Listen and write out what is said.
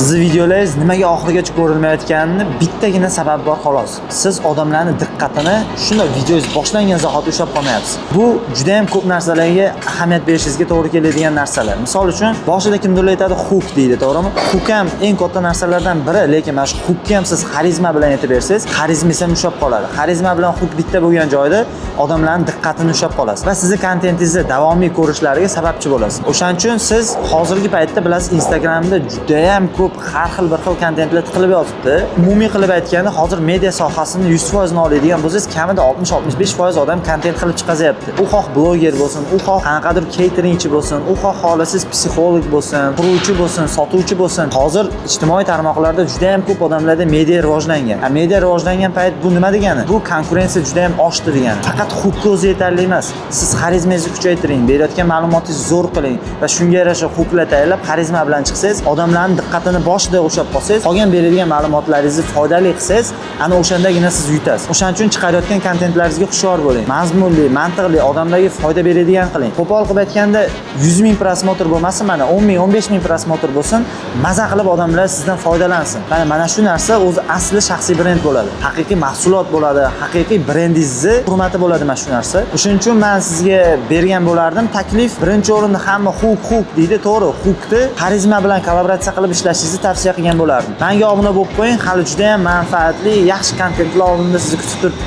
Sizni videolaringiz nimaga oxirigacha ko'rilmayotganini bittagina sabab bor xolos. Siz odamlarning diqqatini shunday videongiz boshlangan zahoti ushlab qolmayapsiz. Bu juda ham ko'p narsalarga ahamiyat berishingizga to'g'ri keladigan narsalar. Misol uchun, boshida kimdir aytadi hook deydi, to'g'rimi? Hook ham eng katta narsalardan biri, lekin mana shu hookga ham siz xarizma bilan aytib bersangiz, xarizmangiz ham ushlab qoladi. Xarizma bilan hook bitta bo'lgan joyda odamlarning diqqatini ushlab qolasiz va sizni kontentingizni davomiy ko'rishlariga sababchi bo'lasiz. O'shaning uchun siz hozirgi paytda bilasiz, Instagramda juda ham ko'p har xil bir xil kontentlar tiqilib yotibdi. Umumiy qilib aytganda, hozir media sohasini 100% oladigan bo'lsangiz, kamida 60-65% odam kontent qilib chiqazyapti. U xoh bloger bo'lsin, u xoh qanaqadir cateringchi bo'lsin, u xoh xolasiz psixolog bo'lsin, quruvchi bo'lsin, sotuvchi bo'lsin. Hozir ijtimoiy tarmoqlarda juda ham ko'p odamlarda media rivojlangan. Media rivojlangan payt bu nima degani? Bu konkurensiya juda ham oshdi degani. Faqat hookga o'zi yetarli emas. Siz xarizmangizni kuchaytiring, berayotgan ma'lumotingizni zo'r qiling va shunga yarasha hooklar tayyorlab, xarizma bilan chiqsangiz, odamlarning diqqatini boshida ushlab qolsangiz, qolgan beradigan ma'lumotlaringizni foydali qilsangiz, ana o'shandagina siz yutasiz. O'shaning uchun chiqarayotgan kontentlaringizga hushyor bo'ling. Mazmunli, mantiqli, odamlarga foyda beradigan qiling. Qo'pol qilib aytganda 100 ming prosmotr bo'lmasin, mana 10 ming, 15 ming prosmotr bo'lsin, maza qilib odamlar sizdan foydalansin. Mana shu narsa o'zi asli shaxsiy brend bo'ladi. Haqiqiy mahsulot bo'ladi, haqiqiy brendingizni hurmati bo'ladi mana shu narsa. O'shuning uchun men sizga bergan bo'lardim taklif. Birinchi o'rinda hamma hook deydi, to'g'ri. Hookni xarizma bilan kollaboratsiya qilib ishlashingizni tavsiya qilgan bo'lardim. Menga obuna bo'lib qo'ying, hali juda ham manfaatli, yaxshi kontentlar oldinda sizni kutib turibdi.